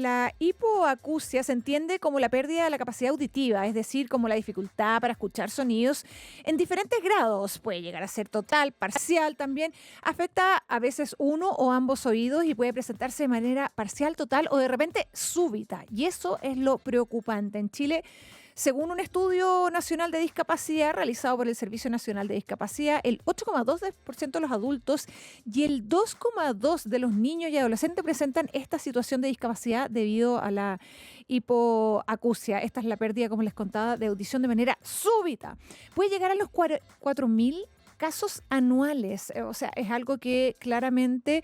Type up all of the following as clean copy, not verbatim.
la hipoacusia se entiende como la pérdida de la capacidad auditiva, es decir, como la dificultad para escuchar sonidos en diferentes grados. Puede llegar a ser total, parcial también. Afecta a veces uno o ambos oídos y puede presentarse de manera parcial, total o de repente súbita. Y eso es lo preocupante. En Chile, según un estudio nacional de discapacidad realizado por el Servicio Nacional de Discapacidad, el 8,2% de los adultos y el 2,2% de los niños y adolescentes presentan esta situación de discapacidad debido a la hipoacusia. Esta es la pérdida, como les contaba, de audición de manera súbita. Puede llegar a los 4.000 casos anuales. O sea, es algo que claramente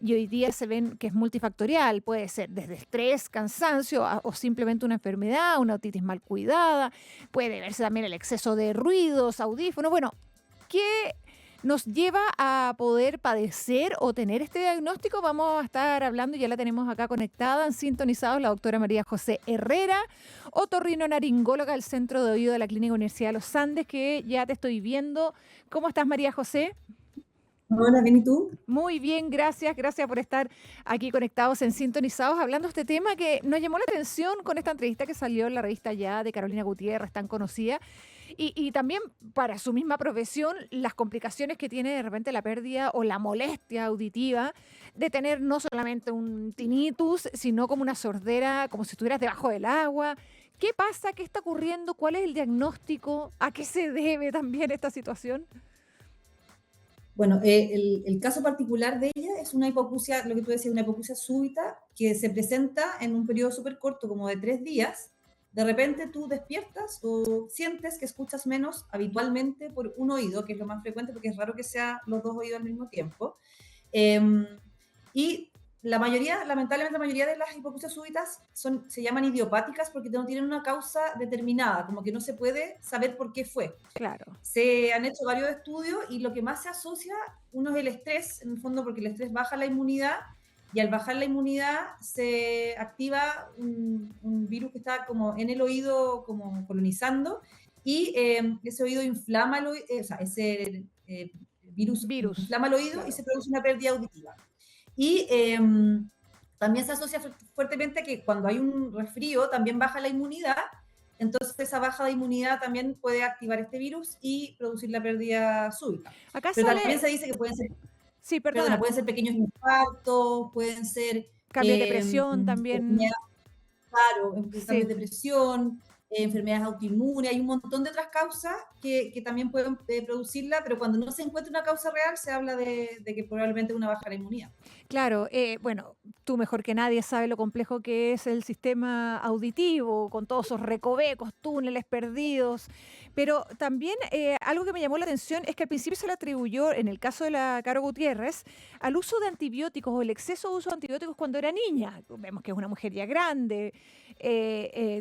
y hoy día se ven que es multifactorial. Puede ser desde estrés, cansancio o simplemente una enfermedad, una otitis mal cuidada. Puede verse también el exceso de ruidos, audífonos. Bueno, ¿qué nos lleva a poder padecer o tener este diagnóstico? Vamos a estar hablando, ya la tenemos acá conectada, sintonizados, la doctora María José Herrera, otorrinolaringóloga del Centro de Oído de la Clínica Universidad de los Andes, que ya te estoy viendo. ¿Cómo estás, María José? Hola, bien, ¿y tú? Muy bien, gracias. Gracias por estar aquí conectados en Sintonizados, hablando de este tema que nos llamó la atención con esta entrevista que salió en la revista Ya de Carolina Gutiérrez, tan conocida. Y también para su misma profesión, las complicaciones que tiene de repente la pérdida o la molestia auditiva de tener no solamente un tinnitus, sino como una sordera, como si estuvieras debajo del agua. ¿Qué pasa? ¿Qué está ocurriendo? ¿Cuál es el diagnóstico? ¿A qué se debe también esta situación? Bueno, el caso particular de ella es una hipoacusia, lo que tú decías, una hipoacusia súbita que se presenta en un periodo súper corto, como de 3 días. De repente tú despiertas o sientes que escuchas menos habitualmente por un oído, que es lo más frecuente porque es raro que sean los dos oídos al mismo tiempo. Eh, y la mayoría, lamentablemente, la mayoría de las hipoacusias súbitas se llaman idiopáticas porque no tienen una causa determinada, como que no se puede saber por qué fue. Claro. Se han hecho varios estudios y lo que más se asocia, uno es el estrés, en el fondo porque el estrés baja la inmunidad y al bajar la inmunidad se activa un virus que está como en el oído, como colonizando, y ese oído inflama el oído, o sea, ese virus Virus. inflama el oído y Claro. se produce una pérdida auditiva. Y también se asocia fuertemente que cuando hay un resfrío también baja la inmunidad, entonces esa baja de inmunidad también puede activar este virus y producir la pérdida súbita. Acá Pero también sale, se dice que sí, perdona, pueden ser pequeños infartos, pueden ser cambios de presión también. enfermedades, claro, cambios Sí. de presión, enfermedades autoinmunes, hay un montón de otras causas que también pueden producirla, pero cuando no se encuentra una causa real se habla de que probablemente una baja la inmunidad. Claro, bueno, tú mejor que nadie sabes lo complejo que es el sistema auditivo, con todos esos recovecos, túneles perdidos, pero también algo que me llamó la atención es que al principio se le atribuyó, en el caso de la Caro Gutiérrez, al uso de antibióticos o el exceso de uso de antibióticos cuando era niña. Vemos que es una mujer ya grande.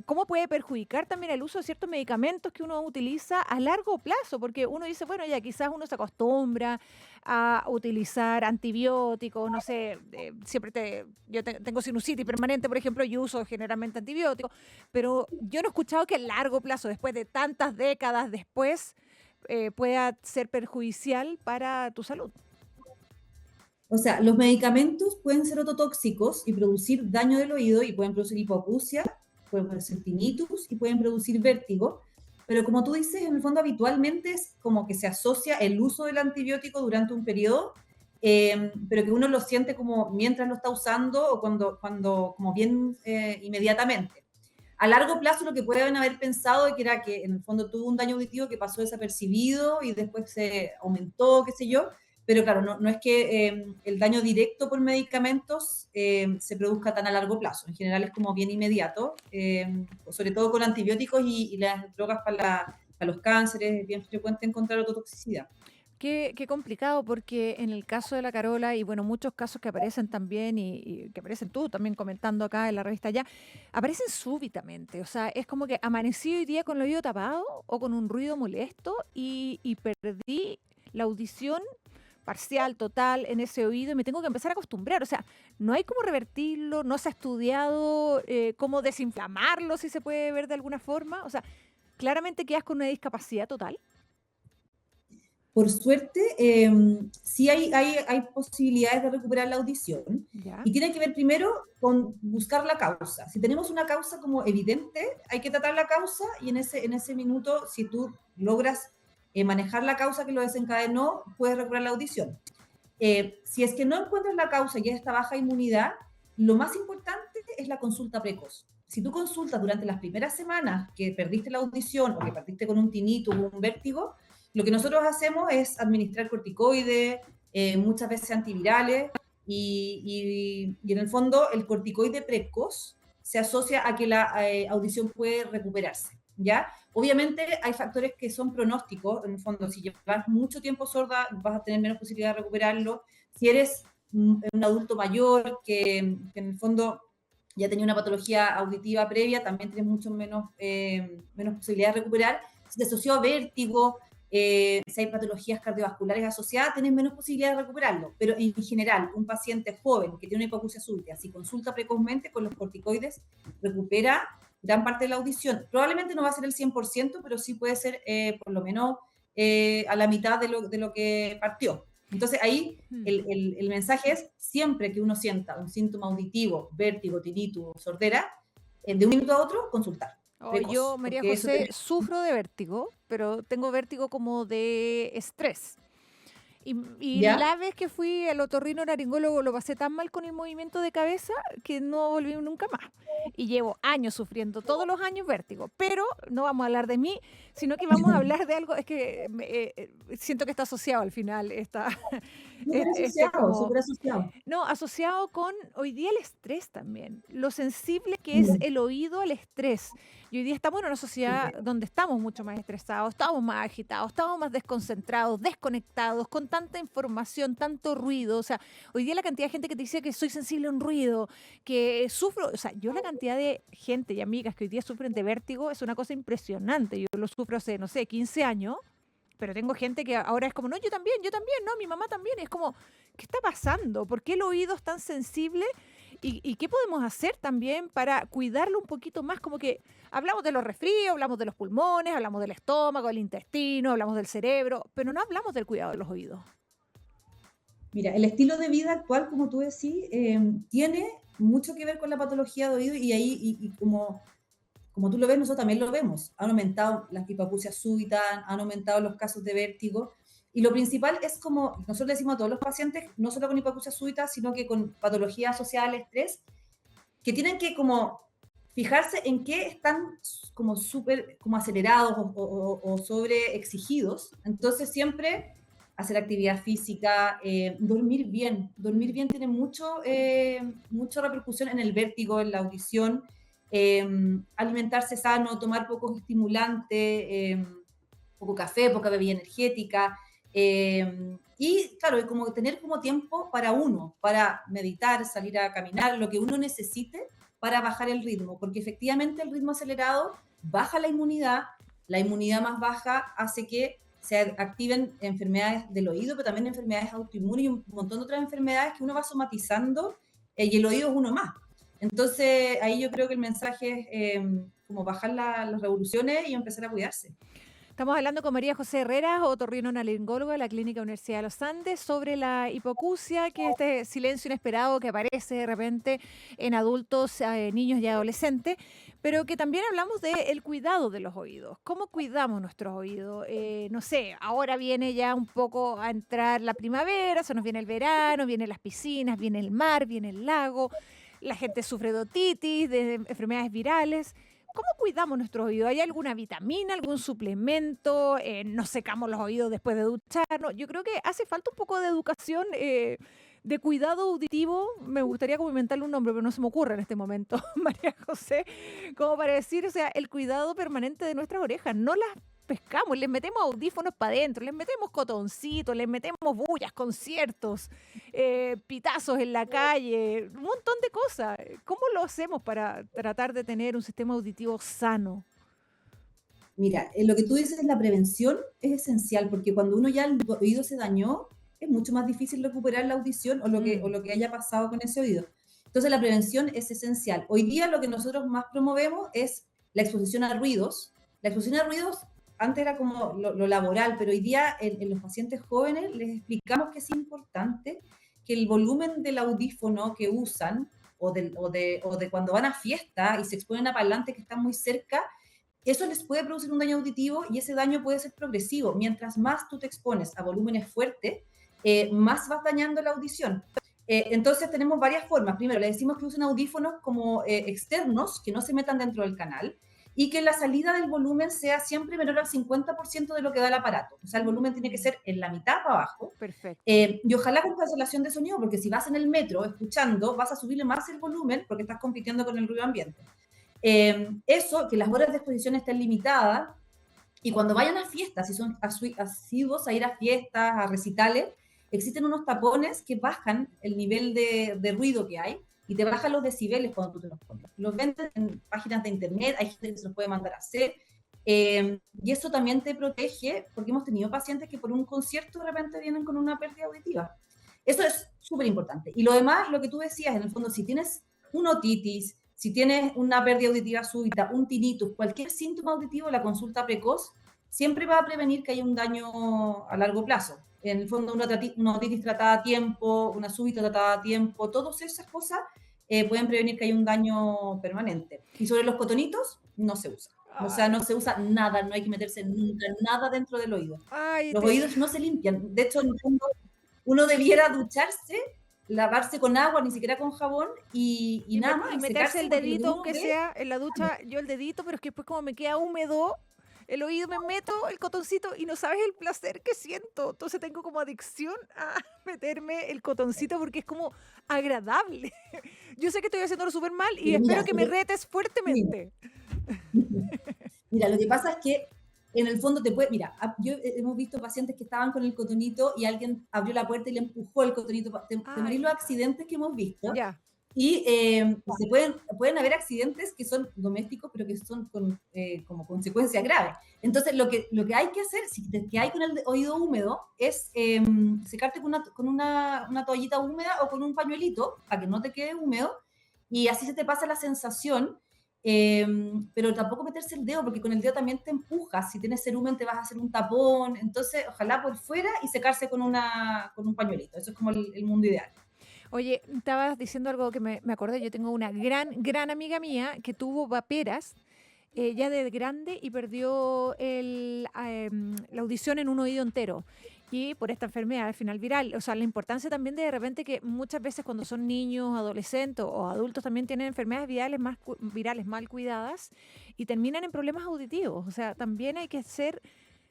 ¿Cómo puede perjudicar también el uso de ciertos medicamentos que uno utiliza a largo plazo? Porque uno dice, bueno, ya quizás uno se acostumbra a utilizar antibióticos, no sé, tengo sinusitis permanente, por ejemplo, y uso generalmente antibióticos, pero yo no he escuchado que a largo plazo, después de tantas décadas después, pueda ser perjudicial para tu salud. O sea, los medicamentos pueden ser ototóxicos y producir daño del oído y pueden producir hipoacusia, pueden producir tinnitus y pueden producir vértigo. Pero como tú dices, en el fondo habitualmente es como que se asocia el uso del antibiótico durante un periodo, pero que uno lo siente como mientras lo está usando o cuando como bien inmediatamente. A largo plazo lo que pueden haber pensado que era que en el fondo tuvo un daño auditivo que pasó desapercibido y después se aumentó, qué sé yo, pero claro, no es que el daño directo por medicamentos se produzca tan a largo plazo. En general es como bien inmediato, sobre todo con antibióticos y las drogas para los cánceres, es bien frecuente encontrar ototoxicidad. Qué complicado, porque en el caso de la Carola, y bueno, muchos casos que aparecen también, y que aparecen tú también comentando acá en la revista Ya, aparecen súbitamente. O sea, es como que amanecí hoy día con el oído tapado o con un ruido molesto y perdí la audición parcial, total, en ese oído y me tengo que empezar a acostumbrar. O sea, no hay cómo revertirlo, no se ha estudiado cómo desinflamarlo, si se puede ver de alguna forma. O sea, claramente quedas con una discapacidad total. Por suerte, sí hay posibilidades de recuperar la audición ¿Ya? y tiene que ver primero con buscar la causa. Si tenemos una causa como evidente, hay que tratar la causa y en ese minuto, si tú logras manejar la causa que lo desencadenó, puedes recuperar la audición. Si es que no encuentras la causa y es esta baja inmunidad, lo más importante es la consulta precoz. Si tú consultas durante las primeras semanas que perdiste la audición o que perdiste con un tinnitus o un vértigo, lo que nosotros hacemos es administrar corticoides, muchas veces antivirales, y en el fondo el corticoide precoz se asocia a que la audición puede recuperarse, ¿ya? Obviamente hay factores que son pronósticos, en el fondo, si llevas mucho tiempo sorda, vas a tener menos posibilidad de recuperarlo. Si eres un adulto mayor que en el fondo ya tenía una patología auditiva previa, también tienes mucho menos posibilidad de recuperar. Si te asoció a vértigo, si hay patologías cardiovasculares asociadas, tienes menos posibilidad de recuperarlo. Pero en general, un paciente joven que tiene una hipoacusia súbita, si consulta precozmente con los corticoides, recupera gran parte de la audición. Probablemente no va a ser el 100%, pero sí puede ser por lo menos a la mitad de lo que partió. Entonces ahí el mensaje es, siempre que uno sienta un síntoma auditivo, vértigo, tinnitus, sordera, de un minuto a otro, consultar. Oh, yo, Precoz, María porque eso José, te... sufro de vértigo, pero tengo vértigo como de estrés. Y ¿Ya? la vez que fui al otorrinolaringólogo lo pasé tan mal con el movimiento de cabeza que no volví nunca más. Y llevo años sufriendo, todos los años vértigo. Pero no vamos a hablar de mí, sino que vamos a hablar de algo, es que siento que está asociado al final, como Súper asociado. no, asociado con hoy día el estrés también, lo sensible que es Mira, el oído al estrés. Y hoy día estamos en una sociedad donde estamos mucho más estresados, estamos más agitados, estamos más desconcentrados, desconectados, con tanta información, tanto ruido. O sea, hoy día la cantidad de gente que te dice que soy sensible a un ruido, que sufro, o sea, yo la cantidad de gente y amigas que hoy día sufren de vértigo es una cosa impresionante. Yo lo sufro hace, no sé, 15 años. Pero tengo gente que ahora es como, no, yo también, no, mi mamá también. Y es como, ¿qué está pasando? ¿Por qué el oído es tan sensible? Y qué podemos hacer también para cuidarlo un poquito más? Como que hablamos de los resfríos, hablamos de los pulmones, hablamos del estómago, del intestino, hablamos del cerebro, pero no hablamos del cuidado de los oídos. mira, el estilo de vida actual, como tú decís, tiene mucho que ver con la patología de oído y ahí, como tú lo ves, nosotros también lo vemos. Han aumentado las hipoacusias súbitas, han aumentado los casos de vértigo. Y lo principal es como, nosotros le decimos a todos los pacientes, no solo con hipoacusia súbita, sino que con patología asociada al estrés, que tienen que como fijarse en qué están como súper como acelerados o sobre exigidos. Entonces siempre hacer actividad física, dormir bien. Dormir bien tiene mucha repercusión en el vértigo, en la audición. Alimentarse sano, tomar pocos estimulantes, poco café, poca bebida energética. Y claro, como tener como tiempo para uno, para meditar, salir a caminar, lo que uno necesite para bajar el ritmo, porque efectivamente el ritmo acelerado baja la inmunidad más baja hace que se activen enfermedades del oído, pero también enfermedades autoinmunes y un montón de otras enfermedades que uno va somatizando, y el oído es uno más. Entonces ahí yo creo que el mensaje es como bajar las revoluciones y empezar a cuidarse. Estamos hablando con María José Herrera, otorrinolaringóloga de la Clínica Universidad de los Andes, sobre la hipoacusia, que es este silencio inesperado que aparece de repente en adultos, niños y adolescentes, pero que también hablamos del cuidado de los oídos. ¿Cómo cuidamos nuestros oídos? No sé, ahora viene ya un poco a entrar la primavera, se nos viene el verano, vienen las piscinas, viene el mar, viene el lago, la gente sufre de otitis, de enfermedades virales. ¿Cómo cuidamos nuestros oídos? ¿Hay alguna vitamina, algún suplemento? ¿Nos secamos los oídos después de ducharnos? Yo creo que hace falta un poco de educación, de cuidado auditivo. Me gustaría como inventarle un nombre, pero no se me ocurre en este momento, María José, como para decir, o sea, el cuidado permanente de nuestras orejas. No las pescamos, les metemos audífonos para adentro, les metemos cotoncitos, les metemos bullas, conciertos, pitazos en la calle, un montón de cosas. ¿Cómo lo hacemos para tratar de tener un sistema auditivo sano? Mira, lo que tú dices, la prevención es esencial, porque cuando uno ya el oído se dañó, es mucho más difícil recuperar la audición o Mm, lo que haya pasado con ese oído. Entonces la prevención es esencial. Hoy día lo que nosotros más promovemos es la exposición a ruidos. La exposición a ruidos antes era como lo laboral, pero hoy día en los pacientes jóvenes les explicamos que es importante que el volumen del audífono que usan o de cuando van a fiesta y se exponen a parlantes que están muy cerca, eso les puede producir un daño auditivo y ese daño puede ser progresivo. Mientras más tú te expones a volúmenes fuertes, más vas dañando la audición. Entonces tenemos varias formas. Primero, le decimos que usen audífonos como externos, que no se metan dentro del canal, y que la salida del volumen sea siempre menor al 50% de lo que da el aparato. O sea, el volumen tiene que ser en la mitad para abajo. Perfecto. Y ojalá con cancelación de sonido, porque si vas en el metro escuchando, vas a subirle más el volumen porque estás compitiendo con el ruido ambiente. Eso, que las horas de exposición estén limitadas, y cuando vayan a fiestas, si son asiduos a ir a fiestas, a recitales, existen unos tapones que bajan el nivel de ruido que hay y te bajan los decibeles cuando tú te los pones. Los venden en páginas de internet, hay gente que se los puede mandar a hacer, y eso también te protege, porque hemos tenido pacientes que por un concierto de repente vienen con una pérdida auditiva. Eso es súper importante. Y lo demás, lo que tú decías, en el fondo, si tienes una otitis, si tienes una pérdida auditiva súbita, un tinnitus, cualquier síntoma auditivo, la consulta precoz siempre va a prevenir que haya un daño a largo plazo. En el fondo, una otitis tratada a tiempo, una súbita tratada a tiempo, todas esas cosas pueden prevenir que haya un daño permanente. Y sobre los cotonitos, no se usa. O sea, no se usa nada, no hay que meterse nunca nada dentro del oído. Ay, Los oídos no se limpian. De hecho, en el fondo, uno debiera ducharse, lavarse con agua, ni siquiera con jabón, y nada más. Y Y meterse secarse, el porque lo que dedito, uno aunque ve, sea en la ducha, yo el dedito, pero es que después como me queda húmedo el oído, me meto el cotoncito y no sabes el placer que siento. Entonces tengo como adicción a meterme el cotoncito porque es como agradable. Yo sé que estoy haciéndolo súper mal y pero espero mira, que me retes sí. fuertemente. Mira, lo que pasa es que en el fondo te puede, mira, hemos visto pacientes que estaban con el cotonito y alguien abrió la puerta y le empujó el cotonito. Te morís Ay, los accidentes que hemos visto. ya, Y pueden haber accidentes que son domésticos, pero que son como consecuencia grave. Entonces, lo que hay que hacer, si te quedas con el oído húmedo, es secarte con una toallita húmeda o con un pañuelito para que no te quede húmedo, y así se te pasa la sensación. Pero tampoco meterse el dedo, porque con el dedo también te empujas. Si tienes cerumen, te vas a hacer un tapón. Entonces, ojalá por fuera y secarse con un pañuelito. Eso es como el mundo ideal. oye, estabas diciendo algo que me acordé. Yo tengo una gran amiga mía que tuvo vaperas ya de grande y perdió la audición en un oído entero. Y por esta enfermedad al final viral. O sea, la importancia también de repente que muchas veces cuando son niños, adolescentes o adultos también tienen enfermedades virales mal cuidadas y terminan en problemas auditivos. O sea, también hay que ser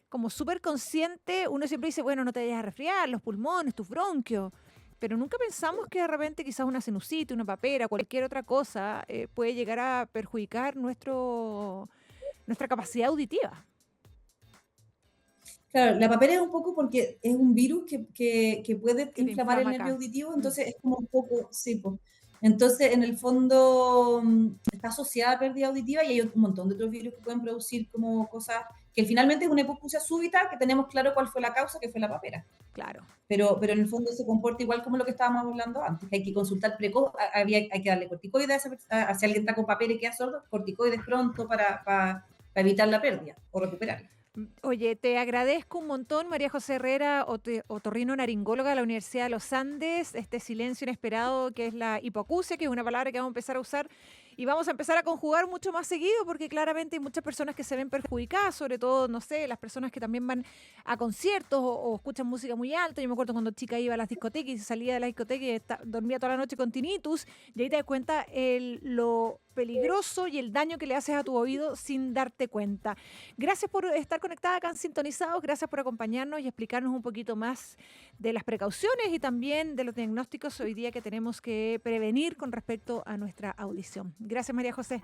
como súper consciente. Uno siempre dice, bueno, no te vayas a resfriar, los pulmones, tus bronquios. Pero nunca pensamos que de repente quizás una sinusitis, una papera, cualquier otra cosa puede llegar a perjudicar nuestra capacidad auditiva. Claro, la papera es un poco porque es un virus que puede Que te inflamar el inflama nervio acá. auditivo, Mm, entonces es como un poco, sí, pues. Entonces, en el fondo, está asociada a pérdida auditiva, y hay un montón de otros virus que pueden producir como cosas, que finalmente es una hipoacusia súbita, que tenemos claro cuál fue la causa, que fue la papera. claro. Pero en el fondo se comporta igual como lo que estábamos hablando antes. Hay que consultar precoz, hay que darle corticoides si alguien está con papel y queda sordo, corticoides pronto para evitar la pérdida o recuperarla. Oye, te agradezco un montón, María José Herrera, otorrinolaringóloga de la Universidad de los Andes, este silencio inesperado que es la hipoacusia, que es una palabra que vamos a empezar a usar y vamos a empezar a conjugar mucho más seguido porque claramente hay muchas personas que se ven perjudicadas, sobre todo, no sé, las personas que también van a conciertos o escuchan música muy alta. Yo me acuerdo cuando chica iba a las discotecas y salía de la discoteca y dormía toda la noche con tinnitus y ahí te das cuenta lo peligroso y el daño que le haces a tu oído sin darte cuenta. Gracias por estar conectada acá en Sintonizados, gracias por acompañarnos y explicarnos un poquito más de las precauciones y también de los diagnósticos hoy día que tenemos que prevenir con respecto a nuestra audición. Gracias, María José.